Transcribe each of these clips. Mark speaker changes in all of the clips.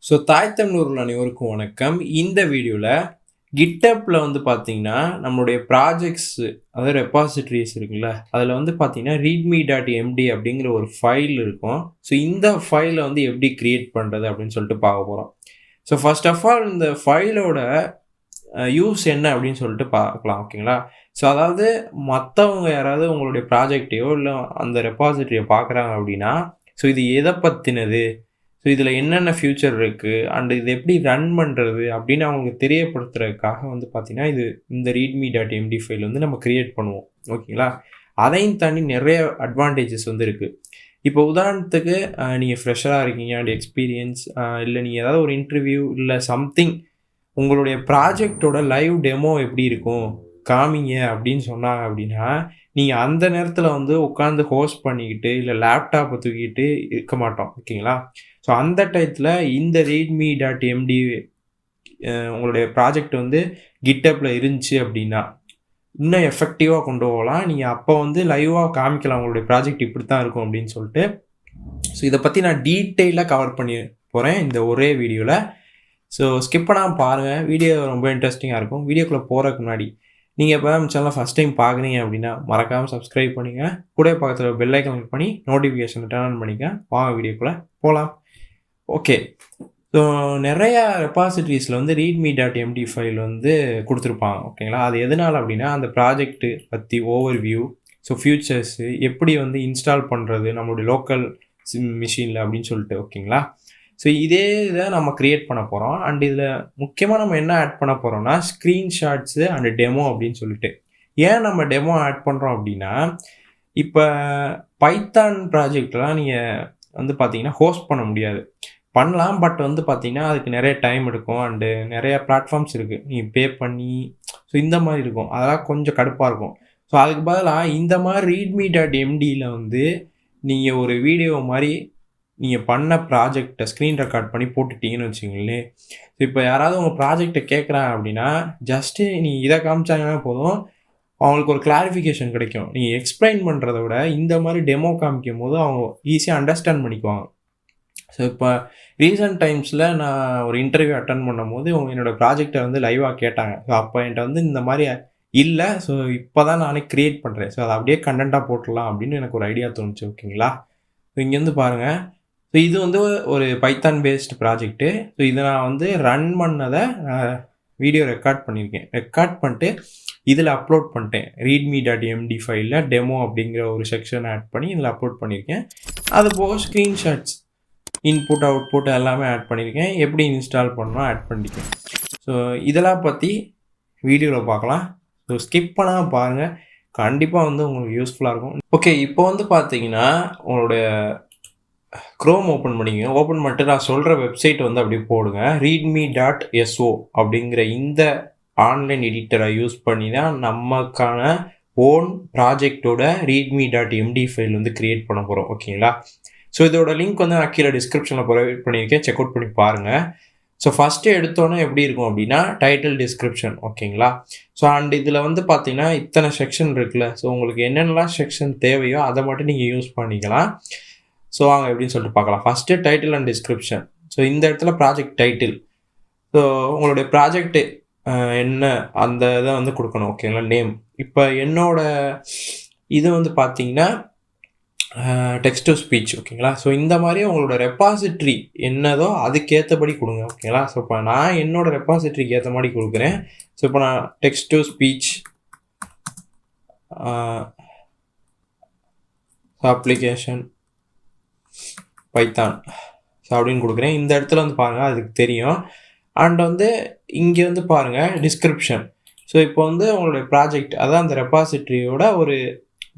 Speaker 1: தாய் தமிழர்கள் அனைவருக்கும் வணக்கம். இந்த வீடியோல GitHubல வந்து பார்த்தீங்கன்னா, நம்மளுடைய ப்ராஜெக்ட்ஸ் அதாவது ரெபாசிட்டரிஸ் இருக்குல்ல, அதில வந்து பார்த்தீங்கன்னா, readme.md அப்படிங்கிற ஒரு ஃபைல் இருக்கும். இந்த ஃபைல வந்து எப்படி கிரியேட் பண்றது அப்படின்னு சொல்லிட்டு பார்க்க போறோம். ஃபர்ஸ்ட் ஆஃப் ஆல் இந்த ஃபைலோட யூஸ் என்ன அப்படின்னு சொல்லிட்டு பார்க்கலாம். ஓகேங்களா? அதாவது மத்தவங்க யாராவது உங்களுடைய ப்ராஜெக்ட்டையோ, இல்ல அந்த ரெபாசிட்டரிய பார்க்குறாங்க அப்படின்னா, இது எத பத்தினது? இதில என்னென்ன ஃபியூச்சர் இருக்கு? அண்ட் இது எப்படி ரன் பண்றது? அப்படின்னு அவங்களுக்கு தெரியப்படுத்துறதுக்காக வந்து பார்த்தீங்கன்னா, இந்த readme.md ஃபைல் வந்து நம்ம கிரியேட் பண்ணுவோம். ஓகேங்களா? அதையும் தாண்டி நெறைய அட்வான்டேஜஸ் வந்து இருக்கு. இப்போ உதாரணத்துக்கு நீங்க ஃப்ரெஷரா இருக்கீங்க அண்ட் எக்ஸ்பீரியன்ஸ் இல்ல நீங்க ஏதாவது ஒரு இன்டர்வியூ இல்ல சம்திங் உங்களுடைய ப்ராஜெக்ட்டோட லைவ் டெமோ எப்படி இருக்கும்? காமிங்க அப்படின்னு சொன்னாங்க அப்படின்னா, நீங்க அந்த நேரத்தில வந்து உட்கார்ந்து ஹோஸ்ட் பண்ணிக்கிட்டு, இல்ல லேப்டாப்ப தூக்கிட்டு இருக்க மாட்டோம். ஓகேங்களா? அந்த டயத்துல இந்த readme.md உங்களுடைய ப்ராஜெக்ட் வந்து GitHubல இருந்துச்சு அப்படின்னா, இன்னும் எஃபெக்டிவா கொண்டு போகலாம். நீங்க அப்ப வந்து லைவா காமிக்கலாம். உங்களுடைய ப்ராஜெக்ட் இப்படித்தான் இருக்கும் அப்படின்னு சொல்லிட்டு. இத பத்தி நான் டீட்டெயிலா கவர் பண்ணி போறேன் இந்த ஒரே வீடியோல. ஸ்கிப் பண்ணாம பாருங்க. வீடியோ ரொம்ப இன்ட்ரஸ்டிங்கா இருக்கும். வீடியோக்குள்ள போறதுக்கு முன்னாடி, நீங்க இப்ப நம்ம சேனல ஃபர்ஸ்ட் டைம் பார்க்குறீங்க அப்படின்னா, மறக்காம சப்ஸ்கிரைப் பண்ணுங்க. கூடவே பக்கத்துல பெல் ஐகான் கிளிக் பண்ணி நோட்டிஃபிகேஷன் டர்ன் ஆன் பண்ணிக்க. வாங்க வீடியோக்குள்ள போலாம். ஓகே. நெறைய ரெபாசிட்டரீஸ்ல வந்து readme.md ஃபைல் வந்து குடுத்துருப்பாங்க. ஓகேங்களா? அது எதனால அப்படின்னா, அந்த ப்ராஜெக்ட் பத்தி ஓவர்வியூ, ஃபியூச்சர்ஸ் எப்படி வந்து இன்ஸ்டால் பண்றது நம்மளுடைய லோக்கல் மெஷின்ல அப்படின்னு சொல்லிட்டு. ஓகேங்களா? இதே இத நம்ம கிரியேட் பண்ண போறோம். அண்ட் இதுல முக்கியமா நம்ம என்ன ஆட் பண்ண போறோம்னா, ஸ்கிரீன்ஷாட்ஸ் அண்ட் டெமோ அப்படின்னு சொல்லிட்டு. ஏன் நம்ம டெமோ ஆட் பண்றோம் அப்படின்னா, இப்ப பைத்தான் ப்ராஜெக்ட்லாம் நீங்க வந்து பார்த்தீங்கன்னா, ஹோஸ்ட் பண்ண முடியாது. பண்ணலாம். பட் வந்து பார்த்தீங்கன்னா, அதுக்கு நெறைய டைம் எடுக்கும். அண்டு நெறைய பிளாட்ஃபார்ம்ஸ் இருக்கு. நீங்க பே பண்ணி இந்த மாரி இருக்கும். அதெல்லாம் கொஞ்சம் கடுப்பா இருக்கும். அதுக்கு பதிலா இந்த மாரி readme.mdல வந்து நீங்க ஒரு வீடியோ மாரி நீங்க பண்ண ப்ராஜெக்ட்ட ஸ்க்ரீன் ரெக்கார்ட் பண்ணி போட்டுட்டீங்கன்னு வச்சுக்கங்களேன். இப்ப யாராவது உங்க ப்ராஜெக்ட்ட கேட்குறாங்க அப்படின்னா, ஜஸ்ட் நீங்க இத காமிச்சாங்கன்னா போதும். அவங்களுக்கு ஒரு கிளாரிஃபிகேஷன் கிடைக்கும். நீங்க எக்ஸ்ப்ளைன் பண்றத விட இந்த மாரி டெமோ காமிக்கும்போது அவங்க ஈஸியா அண்டர்ஸ்டாண்ட் பண்ணிக்குவாங்க. இப்ப ரீசென்ட் டைம்ஸ்ல நான் ஒரு இன்டர்வியூ அட்டெண்ட் பண்ணும்போது, என்னோட ப்ராஜெக்ட்ட வந்து லைவா கேட்டாங்க. அப்ப என்ட்ட வந்து இந்த மாரி இல்ல. இப்ப தான் நானே கிரியேட் பண்றேன். அத அப்படியே கன்டென்ட்டா போட்டுறலாம் அப்படின்னு எனக்கு ஒரு ஐடியா தோணுச்சு. ஓகேங்களா? இங்கேருந்து பாருங்க. இது வந்து ஒரு பைத்தான் பேஸ்ட் ப்ராஜெக்ட்டு. இத நான் வந்து ரன் பண்ணத வீடியோ ரெக்கார்ட் பண்ணியிருக்கேன். ரெக்கார்ட் பண்ணிட்டு இதில அப்லோட் பண்ணிட்டேன். readme.md ஃபைல்ல டெமோ அப்படிங்கிற ஒரு செக்ஷன் ஆட் பண்ணி இதில அப்லோட் பண்ணியிருக்கேன். அதுபோக ஸ்கிரீன்ஷாட்ஸ், இன்புட், அவுட்புட் எல்லாமே ஆட் பண்ணியிருக்கேன். எப்படி இன்ஸ்டால் பண்ணணும் ஆட் பண்ணியிருக்கேன். இதெல்லாம் பத்தி வீடியோல பார்க்கலாம். ஸ்கிப் பண்ணாம பாருங்க. கண்டிப்பா வந்து உங்களுக்கு யூஸ்ஃபுல்லா இருக்கும். ஓகே. இப்போ வந்து பார்த்தீங்கன்னா, உங்களுடைய குரோம் ஓப்பன் பண்ணிக்கங்க. ஓப்பன் பண்ணிட்டு நான் சொல்ற வெப்சைட் வந்து அப்படியே போடுங்க. readme.so அப்படிங்கிற இந்த ஆன்லைன் எடிட்டர யூஸ் பண்ணி தான் நமக்கான ஓன் ப்ராஜெக்ட்டோட readme.md ஃபைல் வந்து கிரியேட் பண்ண போறோம். ஓகேங்களா? இதோட லிங்க் வந்து நான் கீழ டிஸ்கிரிப்ஷன்ல புரொவைட் பண்ணியிருக்கேன். செக் அவுட் பண்ணி பாருங்க. ஃபர்ஸ்ட்டு எடுத்தோனே எப்படி இருக்கும் அப்படின்னா, டைட்டில், டிஸ்கிரிப்ஷன். ஓகேங்களா? அண்ட் இதில வந்து பார்த்தீங்கன்னா, இத்தன செக்ஷன் இருக்குல்ல. உங்களுக்கு என்னென்னலாம் செக்ஷன் தேவையோ அத மட்டும் நீங்க யூஸ் பண்ணிக்கலாம். வாங்க எப்படின்னு சொல்லிட்டு பார்க்கலாம். First title and description. இந்த இடத்துல ப்ராஜெக்ட் டைட்டில். உங்களுடைய ப்ராஜெக்ட் என்ன அந்த இத வந்து குடுக்கணும். ஓகேங்களா? நேம். இப்ப என்னோட இது வந்து பார்த்தீங்கன்னா, டெக்ஸ்ட் டூ ஸ்பீச். ஓகேங்களா? இந்த மாரி உங்களோட ரெபாசிட்டரி என்னதோ அதுக்கேத்தபடி குடுங்க. ஓகேங்களா? இப்ப நான் என்னோட ரெபாசிட்டரிக்கு ஏத்த மாரி குடுக்குறேன். இப்ப நான் text to speech application Python அப்படின்னு குடுக்குறேன். இந்த இடத்துல வந்து பாருங்க அதுக்கு தெரியும். அண்ட் வந்து இங்க வந்து பாருங்க டிஸ்கிரிப்ஷன். இப்போ வந்து உங்களுடைய ப்ராஜெக்ட் அதான் அந்த ரெபாசிட்டரியோட ஒரு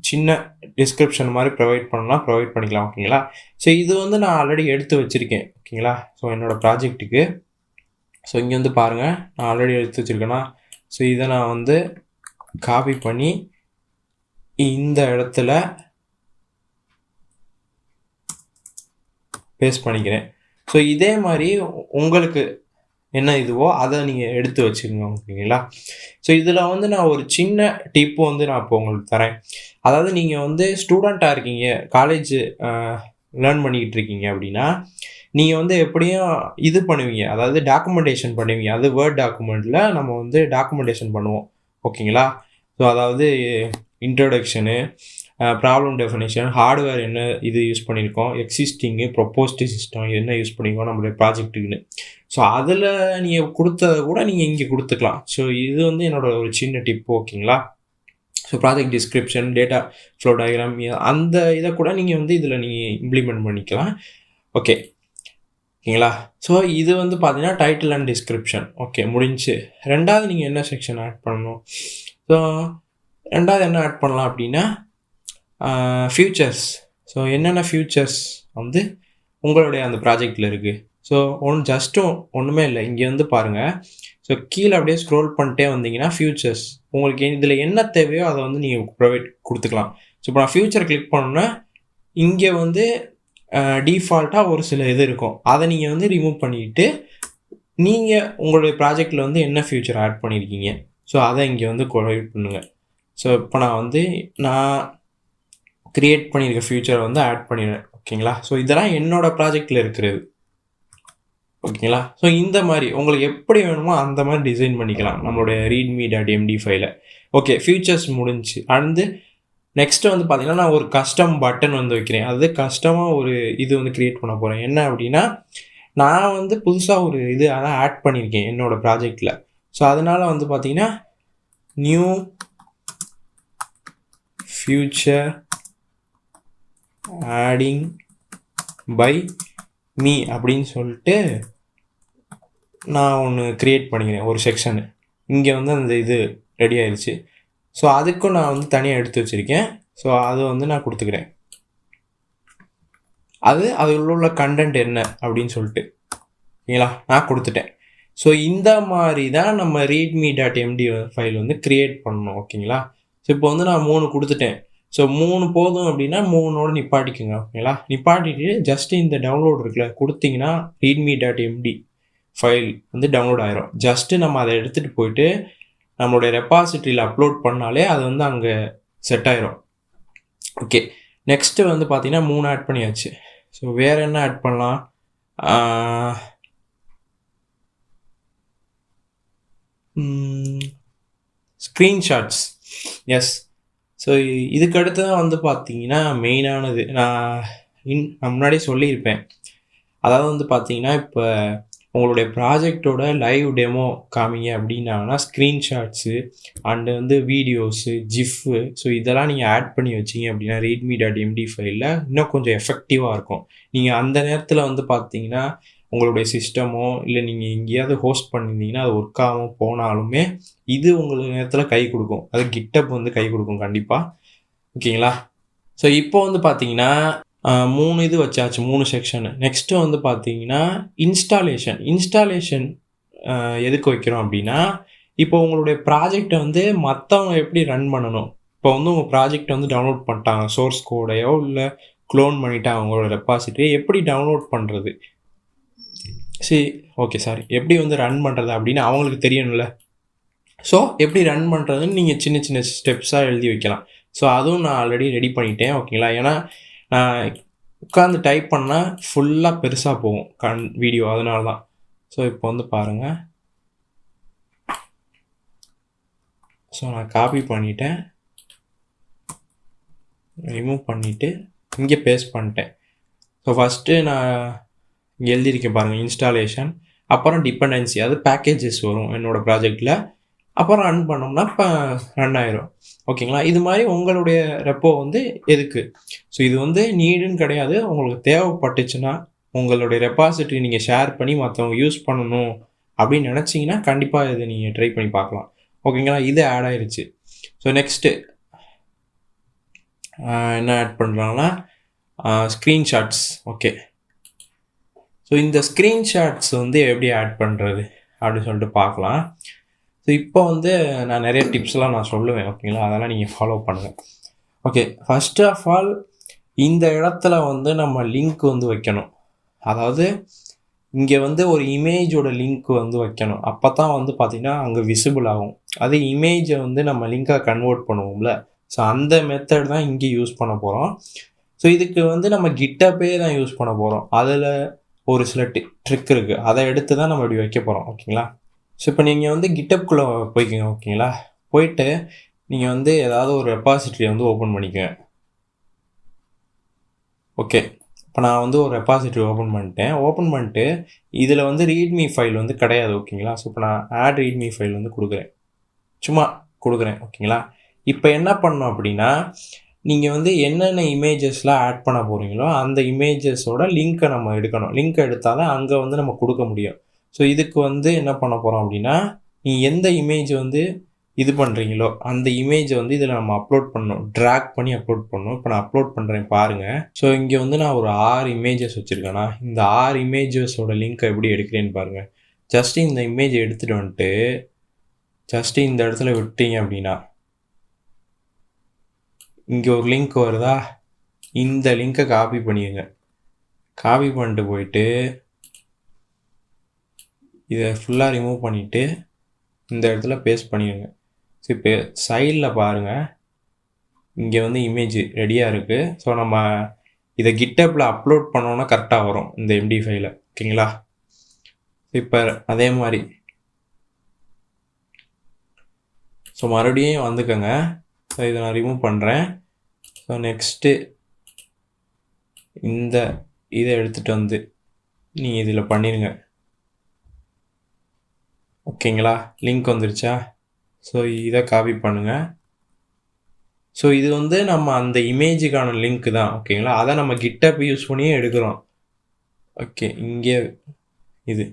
Speaker 1: சின்ன டிஸ்கிரிப்ஷன் மாரி ப்ரொவைட் பண்ணிக்கலாம். ஓகேங்களா? இது வந்து நான் ஆல்ரெடி எடுத்து வச்சிருக்கேன். ஓகேங்களா? என்னோட ப்ராஜெக்ட்டுக்கு. இங்க வந்து பாருங்க. நான் ஆல்ரெடி எடுத்து வச்சிருக்கேனா, இத நான் வந்து காப்பி பண்ணி இந்த இடத்துல பேஸ்ட் பண்ணிக்கிறேன். இதே மாரி உங்களுக்கு என்ன இதுவோ அத நீங்க எடுத்து வச்சுக்கங்க. ஓகேங்களா? இதுல வந்து நான் ஒரு சின்ன டிப் வந்து நான் இப்போ உங்களுக்கு தரேன். அதாவது நீங்க வந்து ஸ்டூடெண்ட்டா இருக்கீங்க. காலேஜ் லேர்ன் பண்ணிக்கிட்டு இருக்கீங்க அப்படின்னா, நீங்கள் வந்து எப்படியும் இது பண்ணுவீங்க, அதாவது டாக்குமெண்டேஷன் பண்ணுவீங்க. அது வேர்ட் டாக்குமெண்ட்டில் நம்ம வந்து டாக்குமெண்டேஷன் பண்ணுவோம். ஓகேங்களா? ஸோ அதாவது இன்ட்ரோடக்ஷனு, ப்ராப்ளம் டெஃபினேஷன், ஹார்ட்வேர் என்ன இது யூஸ் பண்ணியிருக்கோம், எக்ஸிஸ்டிங்கு, ப்ரொப்போஸ்டு சிஸ்டம் என்ன யூஸ் பண்ணியிருக்கோம் நம்மளுடைய ப்ராஜெக்ட்டுக்குன்னு. ஸோ அதில் நீங்கள் கொடுத்ததை கூட நீங்கள் இங்கே கொடுத்துக்கலாம். ஸோ இது வந்து என்னோட ஒரு சின்ன டிப். ஓகேங்களா? So project description, data flow diagram, அந்த இதை கூட நீங்கள் வந்து இதில் நீங்கள் இம்ப்ளிமெண்ட் பண்ணிக்கலாம். ஓகே ஓகேங்களா? ஸோ இது வந்து பார்த்தீங்கன்னா டைட்டில் அண்ட் டிஸ்கிரிப்ஷன். ஓகே, முடிஞ்சு. ரெண்டாவது நீங்கள் என்ன செக்ஷன் ஆட் பண்ணணும்? ஸோ ரெண்டாவது என்ன ஆட் பண்ணலாம் அப்படின்னா ஃபியூச்சர்ஸ். ஸோ என்னென்ன ஃபியூச்சர்ஸ் வந்து உங்களுடைய அந்த ப்ராஜெக்டில் இருக்குது? ஸோ ஒன்றுமே இல்லை. இங்கே வந்து பாருங்கள். ஸோ கீழே அப்படியே ஸ்க்ரோல் பண்ணிட்டே வந்தீங்கன்னா ஃபியூச்சர்ஸ், உங்களுக்கு இதில் என்ன தேவையோ அதை வந்து நீங்கள் ப்ரொவைட் கொடுத்துக்கலாம். ஸோ இப்போ நான் ஃபியூச்சர் கிளிக் பண்ணோன்னா இங்கே வந்து டிஃபால்ட்டாக ஒரு சில இது இருக்கும். அதை நீங்கள் வந்து ரிமூவ் பண்ணிவிட்டு நீங்கள் உங்களுடைய ப்ராஜெக்டில் வந்து என்ன ஃபியூச்சர் ஆட் பண்ணியிருக்கீங்க, ஸோ அதை இங்கே வந்து ப்ரொவைட் பண்ணுங்கள். ஸோ இப்போ நான் க்ரியேட் பண்ணியிருக்க ஃபியூச்சரை வந்து ஆட் பண்ணிடுறேன். ஓகேங்களா? ஸோ இதெல்லாம் என்னோடய ப்ராஜெக்டில் இருக்கிறது. ஓகேங்களா? ஸோ இந்த மாதிரி உங்களுக்கு எப்படி வேணுமோ அந்த மாதிரி டிசைன் பண்ணிக்கலாம் நம்மளுடைய readme.md ஃபைலை. ஓகே, ஃபியூச்சர்ஸ் முடிஞ்சு. அடுத்து நெக்ஸ்ட்டு வந்து பார்த்தீங்கன்னா நான் ஒரு கஸ்டம் பட்டன் வந்து வைக்கிறேன். அது கஸ்டமாக ஒரு இது வந்து க்ரியேட் பண்ண போகிறேன். என்ன அப்படின்னா நான் வந்து புதுசாக ஒரு இது அதான் ஆட் பண்ணியிருக்கேன் என்னோடய ப்ராஜெக்டில். ஸோ அதனால் வந்து பார்த்தீங்கன்னா new feature adding by me அப்படின்னு சொல்லிட்டு நான் ஒன்று க்ரியேட் பண்ணிக்கிறேன், ஒரு செக்ஷனு. இங்கே வந்து அந்த இது ரெடி ஆயிடுச்சு. ஸோ அதுக்கும் நான் வந்து தனியாக எடுத்து வச்சுருக்கேன். ஸோ அது வந்து நான் கொடுத்துக்கிறேன். அதில் உள்ள கண்டென்ட் என்ன அப்படின்னு சொல்லிட்டு ஓகேங்களா நான் கொடுத்துட்டேன். ஸோ இந்த மாதிரி தான் நம்ம readme.md ஃபைல் வந்து க்ரியேட் பண்ணணும். ஓகேங்களா? ஸோ இப்போ வந்து நான் 3 கொடுத்துட்டேன். ஸோ 3 போதும் அப்படின்னா 3ஓடு நிப்பாட்டிக்குங்க. ஓகேங்களா? நிப்பாட்டிட்டு ஜஸ்ட் இந்த டவுன்லோட் இருக்குல்ல கொடுத்தீங்கன்னா readme.md ஃபைல் வந்து டவுன்லோட் ஆயிரும். ஜஸ்ட்டு நம்ம அதை எடுத்துகிட்டு போயிட்டு நம்மளுடைய ரெப்பாசிட்டரியில் அப்லோட் பண்ணாலே அது வந்து அங்கே செட் ஆயிரும். ஓகே, நெக்ஸ்ட்டு வந்து பார்த்தீங்கன்னா 3 ஆட் பண்ணியாச்சு. ஸோ வேறு என்ன ஆட் பண்ணலாம்? ஸ்க்ரீன்ஷாட்ஸ். எஸ். ஸோ இதுக்கு அடுத்து தான் வந்து பார்த்தீங்கன்னா மெயினானது. நான் முன்னாடியே சொல்லியிருப்பேன். அதாவது வந்து பார்த்தீங்கன்னா இப்போ உங்களுடைய ப்ராஜெக்டோட லைவ் டெமோ காமிங்க அப்படின்னாங்கன்னா ஸ்க்ரீன்ஷாட்ஸு அண்டு வந்து வீடியோஸு, ஜிஃப்பு, ஸோ இதெல்லாம் நீங்கள் ஆட் பண்ணி வச்சிங்க அப்படின்னா readme.md ஃபைலில் இன்னும் கொஞ்சம் எஃபெக்டிவாக இருக்கும். நீங்கள் அந்த நேரத்தில் வந்து பார்த்தீங்கன்னா உங்களுடைய சிஸ்டமோ இல்லை நீங்கள் எங்கேயாவது ஹோஸ்ட் பண்ணியிருந்தீங்கன்னா அது ஒர்க் ஆகாமல் போனாலுமே இது உங்களுக்கு நேரத்தில் கை கொடுக்கும். அது கிட்டப் வந்து கை கொடுக்கும் கண்டிப்பாக. ஓகேங்களா? ஸோ இப்போ வந்து பார்த்தீங்கன்னா 3 இது வச்சாச்சு, 3 செக்ஷனு. நெக்ஸ்ட்டு வந்து பார்த்தீங்கன்னா இன்ஸ்டாலேஷன் எதுக்கு வைக்கிறோம் அப்படின்னா இப்போ உங்களுடைய ப்ராஜெக்டை வந்து மற்றவங்க எப்படி ரன் பண்ணணும். இப்போ வந்து உங்கள் ப்ராஜெக்டை வந்து டவுன்லோட் பண்ணிட்டாங்க, சோர்ஸ் கோடையோ இல்லை க்ளோன் பண்ணிட்டாங்க உங்களோட ரெப்பாசிட்டரியை, எப்படி டவுன்லோட் பண்ணுறது, எப்படி வந்து ரன் பண்ணுறது அப்படின்னு அவங்களுக்கு தெரியணும்ல. ஸோ எப்படி ரன் பண்ணுறதுன்னு நீங்கள் சின்ன சின்ன ஸ்டெப்ஸாக எழுதி வைக்கலாம். ஸோ அதுவும் நான் ஆல்ரெடி ரெடி பண்ணிட்டேன். ஓகேங்களா? ஏன்னா நான் உட்காந்து டைப் பண்ணால் ஃபுல்லாக பெருசாக போகும் வீடியோ, அதனால தான். ஸோ இப்போ வந்து பாருங்கள். ஸோ நான் காப்பி பண்ணிட்டேன், ரிமூவ் பண்ணிவிட்டு இங்கே பேஸ்ட் பண்ணிட்டேன். ஸோ ஃபஸ்ட்டு நான் இங்கே எழுதியிருக்கேன் பாருங்கள், இன்ஸ்டாலேஷன், அப்புறம் டிபெண்டன்சி, அது பேக்கேஜஸ் வரும் என்னோடய ப்ராஜெக்டில். அப்புறம் ரன் பண்ணோம்னா இப்போ ரன் ஆயிரும். ஓகேங்களா? இது மாதிரி உங்களுடைய ரெப்போ வந்து எதுக்கு, ஸோ இது வந்து நீடுன்னு கிடையாது. உங்களுக்கு தேவைப்பட்டுச்சுன்னா உங்களுடைய ரெப்பாசிட்டரி நீங்கள் ஷேர் பண்ணி மற்றவங்க யூஸ் பண்ணணும் அப்படின்னு நினச்சிங்கன்னா கண்டிப்பாக இதை நீங்கள் ட்ரை பண்ணி பார்க்கலாம். ஓகேங்களா? இது ஆட் ஆயிடுச்சு. ஸோ நெக்ஸ்ட்டு என்ன ஆட் பண்ணுறாங்கன்னா ஸ்க்ரீன்ஷாட்ஸ். ஓகே, ஸோ இந்த ஸ்க்ரீன்ஷாட்ஸ் வந்து எப்படி ஆட் பண்ணுறது அப்படின்னு சொல்லிட்டு பார்க்கலாம். ஸோ இப்போ வந்து நான் நிறைய டிப்ஸ்லாம் நான் சொல்லுவேன். ஓகேங்களா? அதெல்லாம் நீங்கள் ஃபாலோ பண்ணுங்கள். ஓகே, ஃபஸ்ட் ஆஃப் ஆல் இந்த இடத்துல வந்து நம்ம லிங்க் வந்து வைக்கணும். அதாவது இங்கே வந்து ஒரு இமேஜோட லிங்க் வந்து வைக்கணும். அப்போ தான் வந்து பார்த்திங்கன்னா அங்கே விசிபிள் ஆகும். அது இமேஜை வந்து நம்ம லிங்காக கன்வெர்ட் பண்ணுவோம்ல, ஸோ அந்த மெத்தட் தான் இங்கே யூஸ் பண்ண போகிறோம். ஸோ இதுக்கு வந்து நம்ம கிட்டப்பே தான் யூஸ் பண்ண போகிறோம். அதில் ஒரு சில ட்ரிக் இருக்குது, அதை எடுத்து தான் நம்ம இப்படி வைக்க போகிறோம். ஓகேங்களா? ஸோ இப்போ நீங்கள் வந்து கிட்டப்குள்ளே போய்க்கிங்க. ஓகேங்களா? போயிட்டு நீங்கள் வந்து ஏதாவது ஒரு ரெபாசிட்டரியை வந்து ஓப்பன் பண்ணிக்கங்க. ஓகே, இப்போ நான் வந்து ஒரு ரெபாசிட்டரி ஓப்பன் பண்ணிட்டு இதில் வந்து ரீட்மி ஃபைல் வந்து கிடையாது. ஓகேங்களா? ஸோ இப்போ நான் ஆட் ரீட்மி ஃபைல் வந்து கொடுக்குறேன், சும்மா கொடுக்குறேன். ஓகேங்களா? இப்போ என்ன பண்ணணும் அப்படின்னா, நீங்கள் வந்து என்னென்ன இமேஜஸ்லாம் ஆட் பண்ண போகிறீங்களோ அந்த இமேஜஸோட லிங்க்கை நம்ம எடுக்கணும். லிங்க் எடுத்தால் தான் அங்கே வந்து நம்ம கொடுக்க முடியும். ஸோ இதுக்கு வந்து என்ன பண்ண போகிறோம் அப்படின்னா, நீங்கள் எந்த இமேஜ் வந்து இது பண்ணுறீங்களோ அந்த இமேஜை வந்து இதில் நம்ம அப்லோட் பண்ணணும், ட்ராக் பண்ணி அப்லோட் பண்ணணும். இப்போ நான் அப்லோட் பண்ணுறேன் பாருங்கள். ஸோ இங்கே வந்து நான் ஒரு 6 இமேஜஸ் வச்சுருக்கேன்னா, இந்த 6 இமேஜஸோட லிங்க்கை எப்படி எடுக்கிறேன்னு பாருங்கள். ஜஸ்ட்டு இந்த இமேஜ் எடுத்துகிட்டு வந்துட்டு ஜஸ்ட்டு இந்த இடத்துல விட்டீங்க அப்படின்னா இங்கே ஒரு லிங்க் வருதா, இந்த லிங்க்கை காப்பி பண்ணிடுங்க. காப்பி பண்ணிட்டு போயிட்டு இதை ஃபுல்லாக ரிமூவ் பண்ணிவிட்டு இந்த இடத்துல பேஸ்ட் பண்ணிடுங்க. ஸோ இப்போ சைடில் பாருங்கள், இங்கே வந்து இமேஜ் ரெடியாக இருக்குது. ஸோ நம்ம இதை கிட்டப்பில் அப்லோட் பண்ணோன்னா கரெக்டாக வரும் இந்த எம்டி ஃபைலை. ஓகேங்களா? இப்போ அதே மாதிரி ஸோ மறுபடியும் வந்துக்கோங்க. ஸோ இதை நான் ரிமூவ் பண்ணுறேன். ஸோ நெக்ஸ்ட்டு இந்த இதை எடுத்துகிட்டு வந்து நீங்கள் இதில் பண்ணிடுங்க. ஓகேங்களா? லிங்க் வந்துருச்சா? ஸோ இதை காப்பி பண்ணுங்கள். ஸோ இது வந்து நம்ம அந்த இமேஜுக்கான லிங்க்கு தான். ஓகேங்களா? அதை நம்ம கிட்டப் யூஸ் பண்ணியே எடுக்கிறோம். ஓகே, இங்கே இது.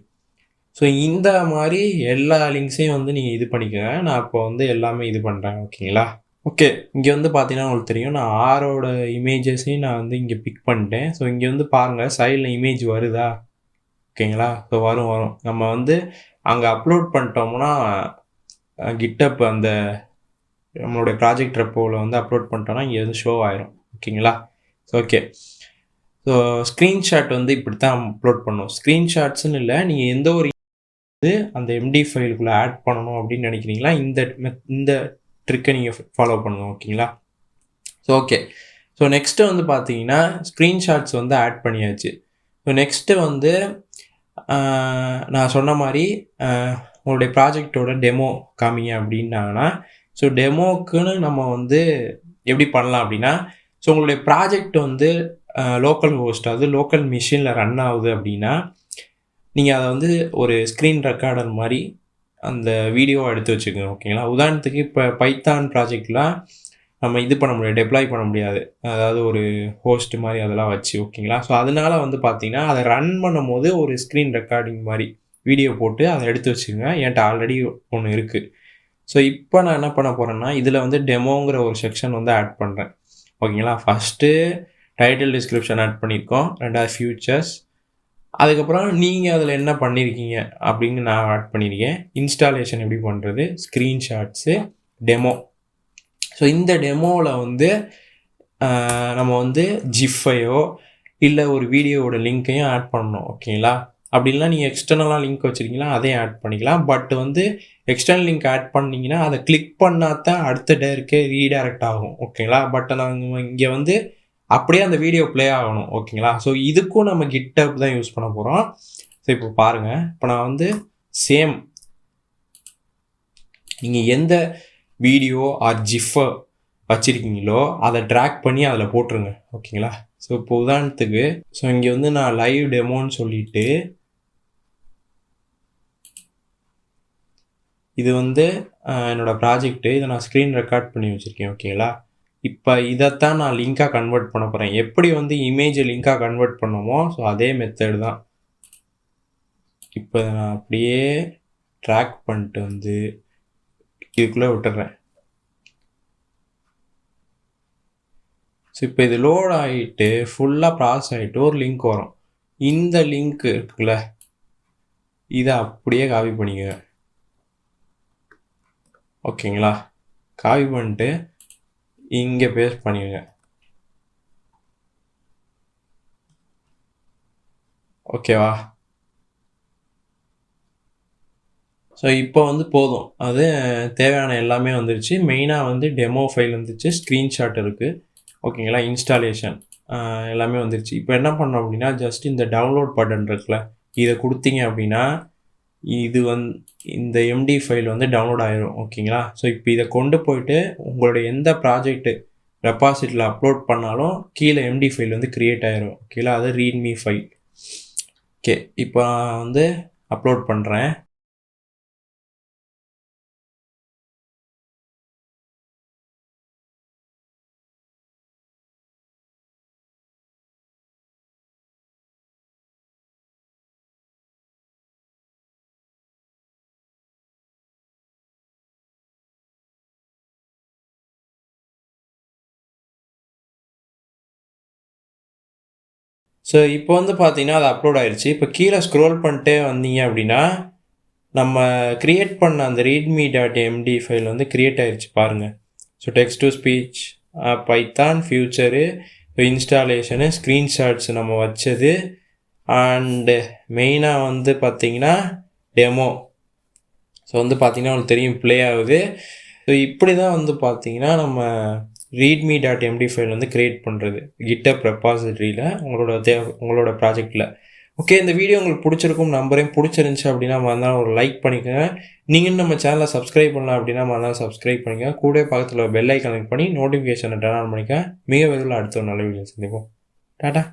Speaker 1: ஸோ இந்த மாதிரி எல்லா லிங்க்ஸையும் வந்து நீங்கள் இது பண்ணிக்கோங்க. நான் இப்போ வந்து எல்லாமே இது பண்ணுறேன். ஓகேங்களா? ஓகே, இங்கே வந்து பார்த்தீங்கன்னா உங்களுக்கு தெரியும், நான் 6ஓட இமேஜஸையும் நான் வந்து இங்கே பிக் பண்ணிட்டேன். ஸோ இங்கே வந்து பாருங்கள், சைடில் இமேஜ் வருதா? ஓகேங்களா? ஸோ வரும். நம்ம வந்து அங்கே அப்லோட் பண்ணிட்டோம்னா கிட்டப் அந்த நம்மளுடைய ப்ராஜெக்ட் ரெப்போவில் வந்து அப்லோட் பண்ணிட்டோம்னா இங்கே வந்து ஷோ ஆயிரும். ஓகேங்களா? ஓகே, ஸோ ஸ்க்ரீன்ஷாட் வந்து இப்படி தான் அப்லோட் பண்ணணும். ஸ்க்ரீன்ஷாட்ஸ்ன்னு இல்லை, நீங்கள் எந்த ஒரு அந்த எம்டி ஃபைலுக்குள்ளே ஆட் பண்ணணும் அப்படின்னு நினைக்கிறீங்களா, இந்த ட்ரிக்கை நீங்கள் ஃபாலோ பண்ணுங்கள். ஓகேங்களா? ஸோ ஓகே, ஸோ நெக்ஸ்ட்டு வந்து பார்த்தீங்கன்னா ஸ்க்ரீன்ஷாட்ஸ் வந்து ஆட் பண்ணியாச்சு. ஸோ நெக்ஸ்ட்டு வந்து நான் சொன்ன மாதிரி உங்களுடைய ப்ராஜெக்டோட டெமோ காமிங்க அப்படின்னாங்கன்னா, ஸோ டெமோக்குன்னு நம்ம வந்து எப்படி பண்ணலாம் அப்படின்னா, ஸோ உங்களுடைய ப்ராஜெக்ட் வந்து லோக்கல் ஹோஸ்ட், அது லோக்கல் மிஷினில் ரன் ஆகுது அப்படின்னா, நீங்கள் அதை வந்து ஒரு ஸ்க்ரீன் ரெக்கார்டர் மாதிரி அந்த வீடியோவை எடுத்து வச்சுக்கோங்க. ஓகேங்களா? உதாரணத்துக்கு இப்போ பைத்தான் ப்ராஜெக்ட்லாம் நம்ம இது பண்ண முடியாது, டெப்ளாய் பண்ண முடியாது, அதாவது ஒரு ஹோஸ்ட் மாதிரி அதெல்லாம் வச்சு. ஓகேங்களா? ஸோ அதனால வந்து பார்த்தீங்கன்னா அதை ரன் பண்ணும் போது ஒரு ஸ்க்ரீன் ரெக்கார்டிங் மாதிரி வீடியோ போட்டு அதை எடுத்து வச்சுக்கோங்க. என்கிட்ட ஆல்ரெடி ஒன்று இருக்குது. ஸோ இப்போ நான் என்ன பண்ண போகிறேன்னா, இதில் வந்து டெமோங்கிற ஒரு செக்ஷன் வந்து ஆட் பண்ணுறேன். ஓகேங்களா? ஃபஸ்ட்டு டைட்டில் டிஸ்கிரிப்ஷன் ஆட் பண்ணியிருக்கோம், 2வது ஃபியூச்சர்ஸ், அதுக்கப்புறம் நீங்கள் அதில் என்ன பண்ணியிருக்கீங்க அப்படின்னு நான் ஆட் பண்ணியிருக்கேன். இன்ஸ்டாலேஷன் எப்படி பண்ணுறது, ஸ்க்ரீன்ஷாட்ஸு, டெமோ. ஸோ இந்த டெமோவில் வந்து நம்ம வந்து ஜிஃபையோ இல்லை ஒரு வீடியோவோட லிங்க்கையும் ஆட் பண்ணணும். ஓகேங்களா? அப்படின்லாம் நீங்கள் எக்ஸ்டர்னலாக லிங்க் வச்சுருக்கீங்களா, அதையும் ஆட் பண்ணிக்கலாம். பட் வந்து எக்ஸ்டர்னல் லிங்க் ஆட் பண்ணிங்கன்னா அதை கிளிக் பண்ணால் தான் அடுத்த டேருக்கே ரீடைரக்ட் ஆகும். ஓகேங்களா? பட் நாங்கள் இங்கே வந்து அப்படியே அந்த வீடியோ ப்ளே ஆகணும். ஓகேங்களா? ஸோ இதுக்கும் நம்ம கிட்டப் தான் யூஸ் பண்ண போகிறோம். ஸோ இப்போ பாருங்கள், இப்போ நான் வந்து சேம் நீங்கள் எந்த வீடியோ ஆர் ஜிஃபை வச்சுருக்கீங்களோ அதை ட்ராக் பண்ணி அதில் போட்டுருங்க. ஓகேங்களா? ஸோ இப்போ உதாரணத்துக்கு ஸோ இங்கே வந்து நான் லைவ் டெமோன்னு சொல்லிட்டு இது வந்து என்னோடய ப்ராஜெக்ட்டு, இதை நான் ஸ்க்ரீன் ரெக்கார்ட் பண்ணி வச்சுருக்கேன். ஓகேங்களா? இப்போ இதைத்தான் நான் லிங்காக கன்வெர்ட் பண்ண போகிறேன். எப்படி வந்து இமேஜை லிங்காக கன்வெர்ட் பண்ணோமோ ஸோ அதே மெத்தட் தான். இப்போ நான் அப்படியே ட்ராக் பண்ணிட்டு வந்து இதுக்குள்ளே விட்டுறேன். ஸோ இப்போ இது லோட் ஆகிட்டு ஃபுல்லாக ப்ராசஸ் ஆகிட்டு ஒரு லிங்க் வரும். இந்த லிங்க் இருக்குல்ல, இதை அப்படியே காப்பி பண்ணிக்க. ஓகேங்களா? காப்பி பண்ணிட்டு இங்கே பேஸ்ட் பண்ணிடுங்க. ஓகேவா? ஸோ இப்போ வந்து போதும், அது தேவையான எல்லாமே வந்துருச்சு. மெயினாக வந்து டெமோ ஃபைல் வந்துச்சு, ஸ்க்ரீன்ஷாட் இருக்குது. ஓகேங்களா? இன்ஸ்டாலேஷன் எல்லாமே வந்துருச்சு. இப்போ என்ன பண்ணோம் அப்படின்னா, ஜஸ்ட் இந்த டவுன்லோட் பட்டன் இருக்குல்ல, இதை கொடுத்தீங்க அப்படின்னா இது இந்த எம்டி ஃபைல் வந்து டவுன்லோட் ஆயிரும். ஓகேங்களா? ஸோ இப்போ இதை கொண்டு போயிட்டு உங்களுடைய எந்த ப்ராஜெக்ட் ரெபாசிட்டரியில் அப்லோட் பண்ணாலும் கீழே எம்டி ஃபைல் வந்து கிரியேட் ஆயிரும். ஓகேங்களா? அது ரீட்மி ஃபைல். ஓகே, இப்போ நான் வந்து அப்லோட் பண்ணுறேன். ஸோ இப்போ வந்து பார்த்தீங்கன்னா அது அப்லோட் ஆயிடுச்சு. இப்போ கீழே ஸ்க்ரோல் பண்ணிட்டே வந்தீங்க அப்படின்னா நம்ம கிரியேட் பண்ண அந்த readme.md ஃபைல் வந்து கிரியேட் ஆயிடுச்சு பாருங்கள். So text to speech, Python, future, installation, screenshots நம்ம வச்சது, அண்டு மெயினாக வந்து பார்த்திங்கன்னா டெமோ. ஸோ வந்து பார்த்திங்கன்னா உங்களுக்கு தெரியும் ப்ளே ஆகுது. ஸோ இப்படி தான் வந்து பார்த்திங்கன்னா நம்ம readme.md ஃபைல் வந்து க்ரியேட் பண்ணுறது GitHub ரெபாசிட்டரியில் உங்களோட ப்ராஜெக்டில். ஓகே, இந்த வீடியோ உங்களுக்கு பிடிச்சிருக்கும் நம்புறேன். பிடிச்சிருந்துச்சி அப்படின்னா மறந்தாலும் ஒரு லைக் பண்ணிக்கோங்க. நீங்கள் நம்ம சேனலை சப்ஸ்கிரைப் பண்ணலாம் அப்படின்னா மறந்தாலும் சப்ஸ்கிரைப் பண்ணிக்கோங்க. கூட பக்கத்தில் பெல் ஐக்கான் கிளிக் பண்ணி நோட்டிஃபிகேஷனை டர்ன் ஆன் பண்ணிக்க. மிக விரைவில் அடுத்த ஒரு நல்ல வீடியோ சந்திப்போம். டாடா.